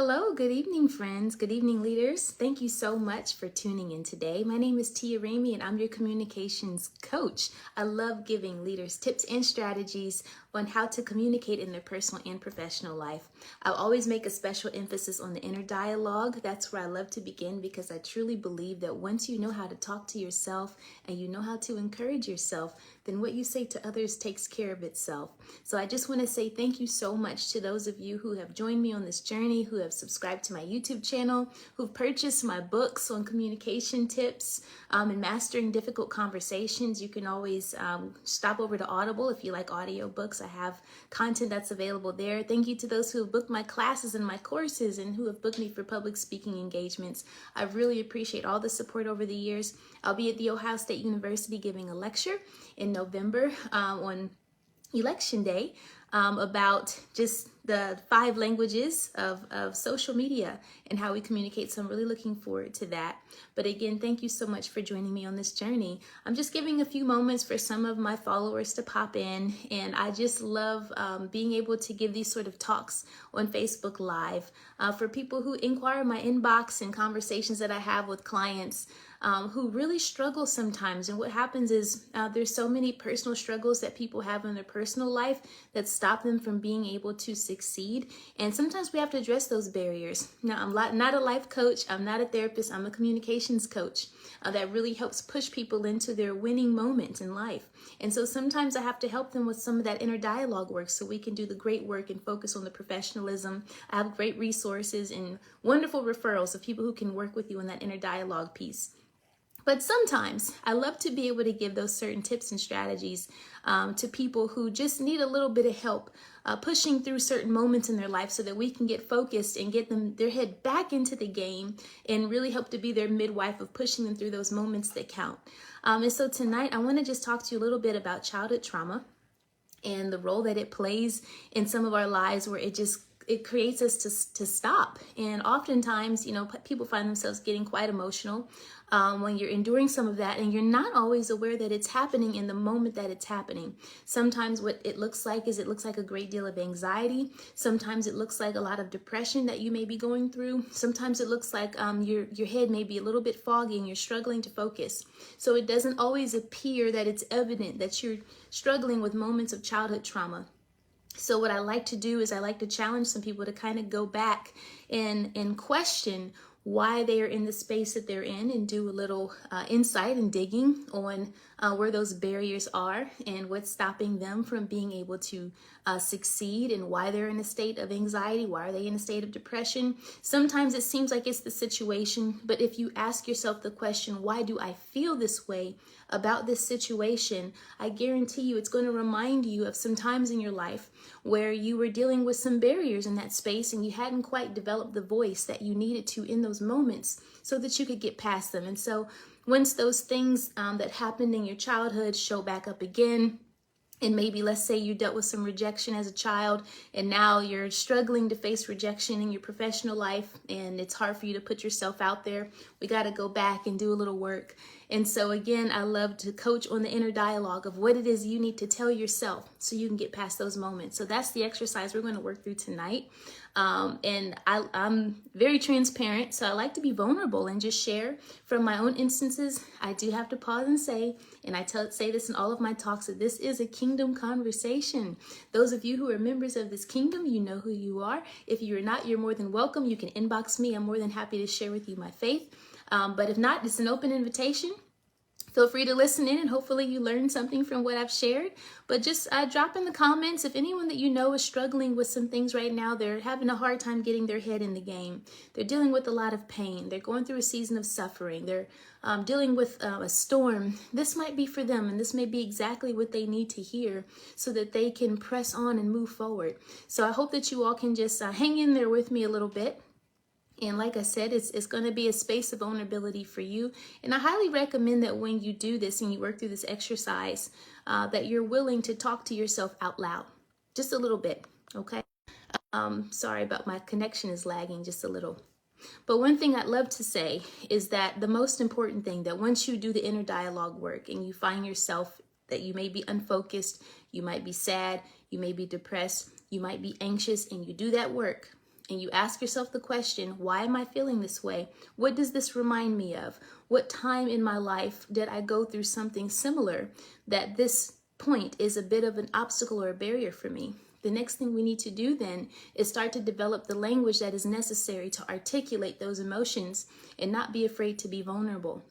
Hello, good evening, friends. Good evening, leaders. Thank you so much for tuning in today. My name is Ramey, and I'm your communications coach. I love giving leaders tips and strategies on how to communicate in their personal and professional life. I always make a special emphasis on the inner dialogue. That's where I love to begin because I truly believe that once you know how to talk to yourself and you know how to encourage yourself, then what you say to others takes care of itself. So I just want to say thank you so much to those of you who have joined me on this journey, who have subscribed to my YouTube channel, who've purchased my books on communication tips and mastering difficult conversations. You can always stop over to Audible if you like audio books. I have content that's available there. Thank you to those who have booked my classes and my courses and who have booked me for public speaking engagements. I really appreciate all the support over the years. I'll be at The Ohio State University giving a lecture in November on Election Day about just the 5 languages of social media and how we communicate. So I'm really looking forward to that. But again, thank you so much for joining me on this journey. I'm just giving a few moments for some of my followers to pop in. And I just love being able to give these sort of talks on Facebook Live for people who inquire in my inbox and conversations that I have with clients who really struggle sometimes. And what happens is there's so many personal struggles that people have in their personal life that stop them from being able to succeed. And sometimes we have to address those barriers. Now, I'm not a life coach. I'm not a therapist. I'm a communications coach that really helps push people into their winning moment in life. And so sometimes I have to help them with some of that inner dialogue work so we can do the great work and focus on the professionalism. I have great resources and wonderful referrals of people who can work with you in that inner dialogue piece. But sometimes I love to be able to give those certain tips and strategies to people who just need a little bit of help pushing through certain moments in their life so that we can get focused and get their head back into the game and really help to be their midwife of pushing them through those moments that count. And so tonight I want to just talk to you a little bit about childhood trauma and the role that it plays in some of our lives where it creates us to stop. And oftentimes, people find themselves getting quite emotional when you're enduring some of that, and you're not always aware that it's happening in the moment that it's happening. Sometimes what it looks like is a great deal of anxiety. Sometimes it looks like a lot of depression that you may be going through. Sometimes it looks like your head may be a little bit foggy and you're struggling to focus. So it doesn't always appear that it's evident that you're struggling with moments of childhood trauma. So what I like to do is I like to challenge some people to kind of go back and question why they are in the space that they're in and do a little insight and digging on where those barriers are and what's stopping them from being able to succeed and why they're in a state of anxiety. Why are they in a state of depression? Sometimes it seems like it's the situation, but if you ask yourself the question, why do I feel this way about this situation? I guarantee you it's going to remind you of some times in your life where you were dealing with some barriers in that space and you hadn't quite developed the voice that you needed to in those moments so that you could get past them. And so once those things that happened in your childhood show back up again, and maybe let's say you dealt with some rejection as a child and now you're struggling to face rejection in your professional life and it's hard for you to put yourself out there, we got to go back and do a little work. And so again, I love to coach on the inner dialogue of what it is you need to tell yourself so you can get past those moments. So that's the exercise we're going to work through tonight. And I'm very transparent, so I like to be vulnerable and just share from my own instances. I do have to pause and say, and I say this in all of my talks, that this is a kingdom conversation. Those of you who are members of this kingdom, you know who you are. If you're not, you're more than welcome. You can inbox me. I'm more than happy to share with you my faith. But if not, it's an open invitation. Feel free to listen in and hopefully you learned something from what I've shared. But just drop in the comments if anyone that you know is struggling with some things right now. They're having a hard time getting their head in the game. They're dealing with a lot of pain. They're going through a season of suffering. They're dealing with a storm. This might be for them, and this may be exactly what they need to hear so that they can press on and move forward. So I hope that you all can just hang in there with me a little bit. And like I said, it's going to be a space of vulnerability for you. And I highly recommend that when you do this and you work through this exercise, that you're willing to talk to yourself out loud, just a little bit, okay? Sorry about my connection is lagging just a little. But one thing I'd love to say is that the most important thing, that once you do the inner dialogue work and you find yourself that you may be unfocused, you might be sad, you may be depressed, you might be anxious, and you do that work, and you ask yourself the question, why am I feeling this way? What does this remind me of? What time in my life did I go through something similar that this point is a bit of an obstacle or a barrier for me? The next thing we need to do then is start to develop the language that is necessary to articulate those emotions and not be afraid to be vulnerable.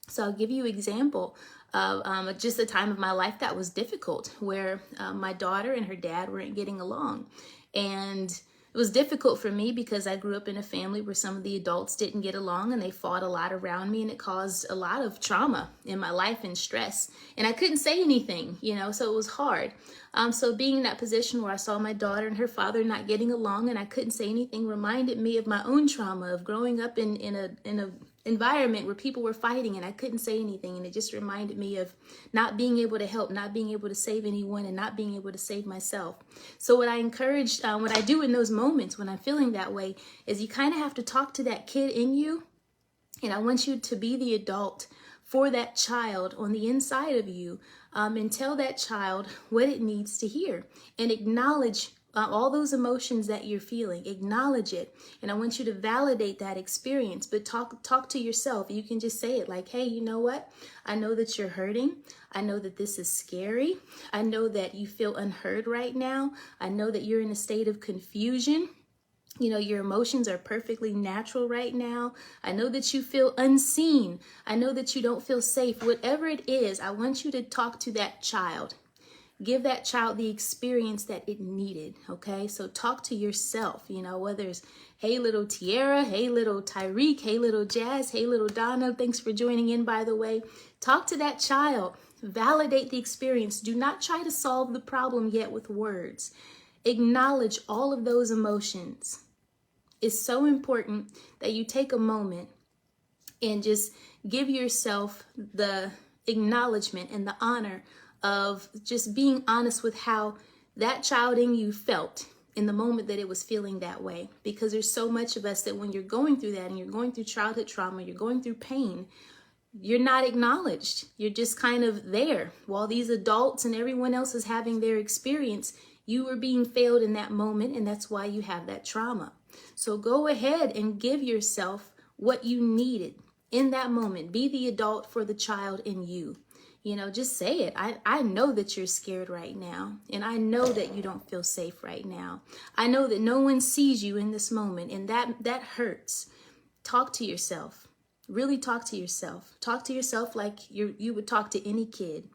So I'll give you an example of just a time of my life that was difficult, where my daughter and her dad weren't getting along. And it was difficult for me because I grew up in a family where some of the adults didn't get along and they fought a lot around me, and it caused a lot of trauma in my life and stress. And I couldn't say anything, so it was hard. So being in that position where I saw my daughter and her father not getting along and I couldn't say anything reminded me of my own trauma of growing up in a environment where people were fighting and I couldn't say anything. And it just reminded me of not being able to help, not being able to save anyone, and not being able to save myself. So what I do in those moments when I'm feeling that way is you kind of have to talk to that kid in you. And I want you to be the adult for that child on the inside of you, and tell that child what it needs to hear and acknowledge all those emotions that you're feeling. Acknowledge it. And I want you to validate that experience, but talk to yourself. You can just say it like, hey, you know what? I know that you're hurting. I know that this is scary. I know that you feel unheard right now. I know that you're in a state of confusion. Your emotions are perfectly natural right now. I know that you feel unseen. I know that you don't feel safe. Whatever it is, I want you to talk to that child. Give that child the experience that it needed, okay? So talk to yourself, whether it's, hey, little Tiara, hey, little Tyreek, hey, little Jazz, hey, little Donna, thanks for joining in, by the way. Talk to that child. Validate the experience. Do not try to solve the problem yet with words. Acknowledge all of those emotions. It's so important that you take a moment and just give yourself the acknowledgement and the honor of just being honest with how that child in you felt in the moment that it was feeling that way. Because there's so much of us that when you're going through that and you're going through childhood trauma, you're going through pain, you're not acknowledged. You're just kind of there while these adults and everyone else is having their experience. You were being failed in that moment, and that's why you have that trauma. So go ahead and give yourself what you needed in that moment. Be the adult for the child in you. Just say it. I know that you're scared right now, and I know that you don't feel safe right now. I know that no one sees you in this moment, and that hurts. Talk to yourself. Really talk to yourself. Talk to yourself like you would talk to any kid.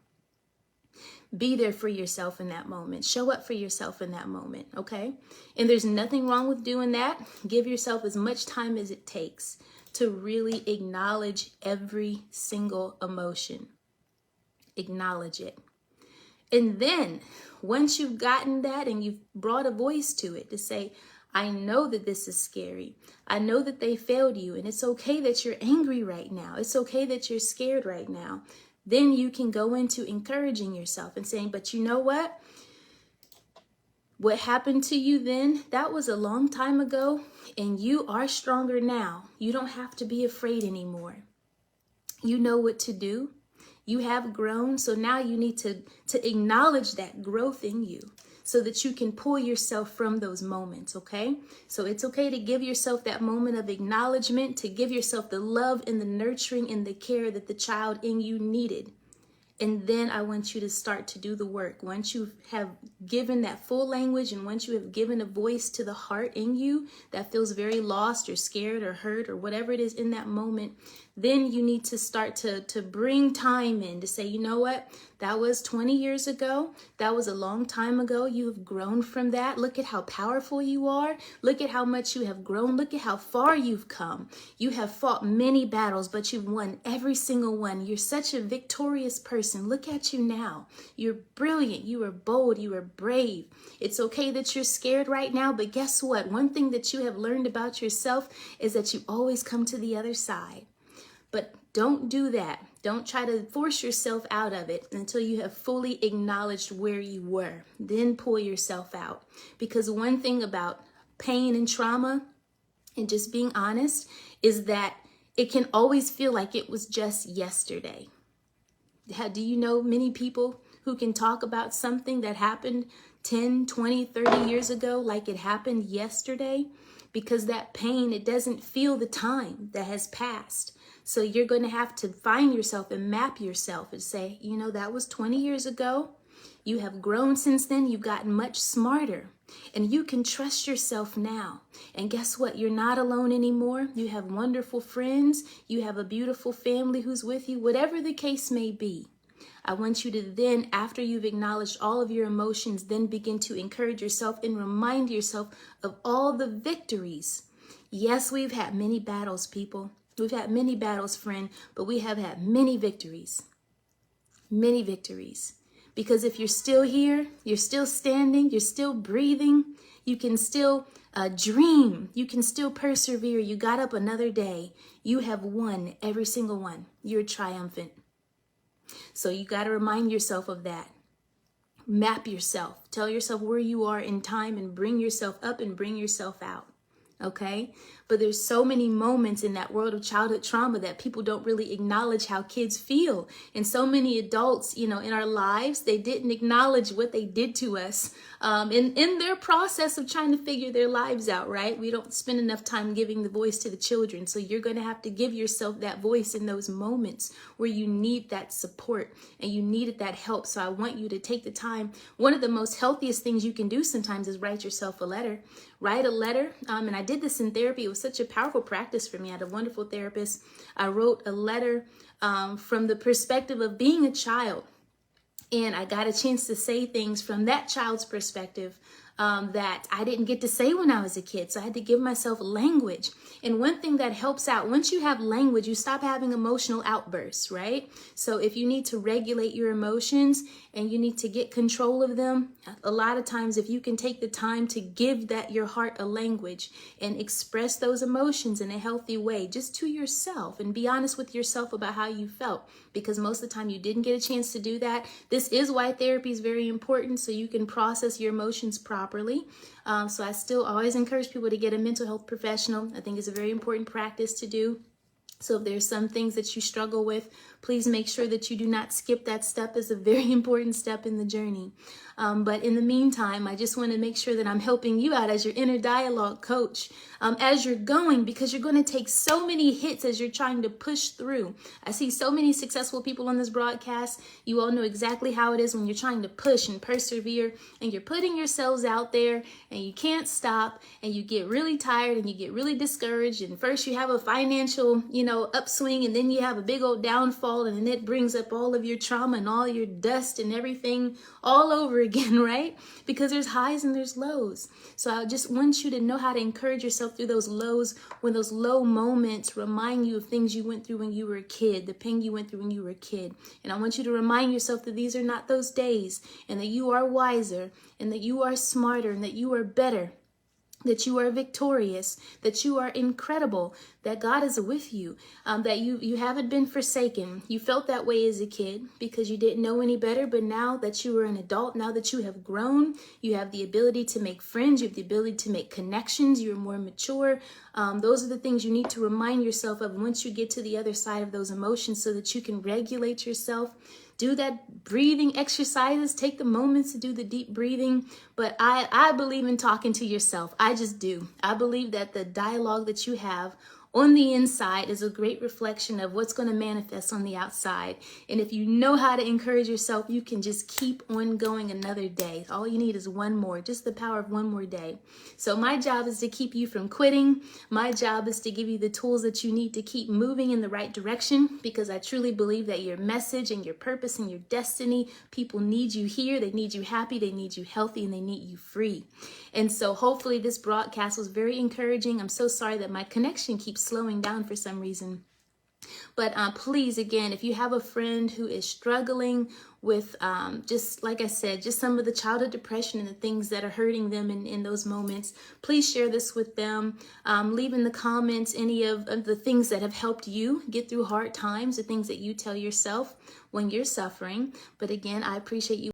Be there for yourself in that moment. Show up for yourself in that moment, okay? And there's nothing wrong with doing that. Give yourself as much time as it takes to really acknowledge every single emotion. Acknowledge it. And then once you've gotten that and you've brought a voice to it to say, I know that this is scary. I know that they failed you, and it's okay that you're angry right now. It's okay that you're scared right now. Then you can go into encouraging yourself and saying, but you know what? What happened to you then, that was a long time ago, and you are stronger now. You don't have to be afraid anymore. You know what to do. You have grown, so now you need to acknowledge that growth in you so that you can pull yourself from those moments, okay? So it's okay to give yourself that moment of acknowledgement, to give yourself the love and the nurturing and the care that the child in you needed. And then I want you to start to do the work. Once you have given that full language and once you have given a voice to the heart in you that feels very lost or scared or hurt or whatever it is in that moment, then you need to start to bring time in to say, you know what? That was 20 years ago. That was a long time ago. You have grown from that. Look at how powerful you are. Look at how much you have grown. Look at how far you've come. You have fought many battles, but you've won every single one. You're such a victorious person. Look at you now. You're brilliant. You are bold. You are brave. It's okay that you're scared right now, but guess what? One thing that you have learned about yourself is that you always come to the other side. But don't do that. Don't try to force yourself out of it until you have fully acknowledged where you were. Then pull yourself out. Because one thing about pain and trauma, and just being honest, is that it can always feel like it was just yesterday. Do you know many people who can talk about something that happened 10, 20, 30 years ago like it happened yesterday, because that pain, it doesn't feel the time that has passed. So you're going to have to find yourself and map yourself and say, you know, that was 20 years ago. You have grown since then. You've gotten much smarter, and you can trust yourself now. And guess what? You're not alone anymore. You have wonderful friends. You have a beautiful family who's with you, whatever the case may be. I want you to then, after you've acknowledged all of your emotions, then begin to encourage yourself and remind yourself of all the victories. Yes, we've had many battles, people. We've had many battles, friend, but we have had many victories. Many victories. Because if you're still here, you're still standing, you're still breathing, you can still dream, you can still persevere. You got up another day. You have won every single one. You're triumphant. So you got to remind yourself of that. Map yourself. Tell yourself where you are in time and bring yourself up and bring yourself out. Okay? But there's so many moments in that world of childhood trauma that people don't really acknowledge how kids feel. And so many adults, you know, in our lives, they didn't acknowledge what they did to us in their process of trying to figure their lives out, right? We don't spend enough time giving the voice to the children. So you're going to have to give yourself that voice in those moments where you need that support and you needed that help. So I want you to take the time. One of the most healthiest things you can do sometimes is write yourself a letter. Write a letter. And I did this in therapy. It was such a powerful practice for me. I had a wonderful therapist. I wrote a letter from the perspective of being a child. And I got a chance to say things from that child's perspective that I didn't get to say when I was a kid. So I had to give myself language. And one thing that helps out, once you have language, you stop having emotional outbursts, right? So if you need to regulate your emotions and you need to get control of them, a lot of times if you can take the time to give that your heart a language and express those emotions in a healthy way, just to yourself, and be honest with yourself about how you felt, because most of the time you didn't get a chance to do that. This is why therapy is very important, so you can process your emotions properly. So I still always encourage people to get a mental health professional. I think it's a very important practice to do. So if there's some things that you struggle with, please make sure that you do not skip that step. It's a very important step in the journey. But in the meantime, I just want to make sure that I'm helping you out as your inner dialogue coach as you're going, because you're going to take so many hits as you're trying to push through. I see so many successful people on this broadcast. You all know exactly how it is when you're trying to push and persevere and you're putting yourselves out there and you can't stop and you get really tired and you get really discouraged. And first you have a financial, upswing, and then you have a big old downfall, and then it brings up all of your trauma and all your dust and everything all over again, right? Because there's highs and there's lows. So I just want you to know how to encourage yourself through those lows, when those low moments remind you of things you went through when you were a kid, the pain you went through when you were a kid. And I want you to remind yourself that these are not those days, and that you are wiser, and that you are smarter, and that you are better, that you are victorious, that you are incredible, that God is with you, that you haven't been forsaken. You felt that way as a kid because you didn't know any better, but now that you are an adult, now that you have grown, you have the ability to make friends, you have the ability to make connections, you're more mature. Those are the things you need to remind yourself of once you get to the other side of those emotions, so that you can regulate yourself. Do that breathing exercises. Take the moments to do the deep breathing. But I believe in talking to yourself. I just do. I believe that the dialogue that you have on the inside is a great reflection of what's going to manifest on the outside. And if you know how to encourage yourself, you can just keep on going another day. All you need is one more, just the power of one more day. So my job is to keep you from quitting. My job is to give you the tools that you need to keep moving in the right direction, because I truly believe that your message and your purpose and your destiny, people need you here. They need you happy. They need you healthy, and they need you free. And so hopefully this broadcast was very encouraging. I'm so sorry that my connection keeps slowing down for some reason. But please, again, if you have a friend who is struggling with, just like I said, just some of the childhood depression and the things that are hurting them in those moments, please share this with them. Leave in the comments any of the things that have helped you get through hard times, the things that you tell yourself when you're suffering. But again, I appreciate you.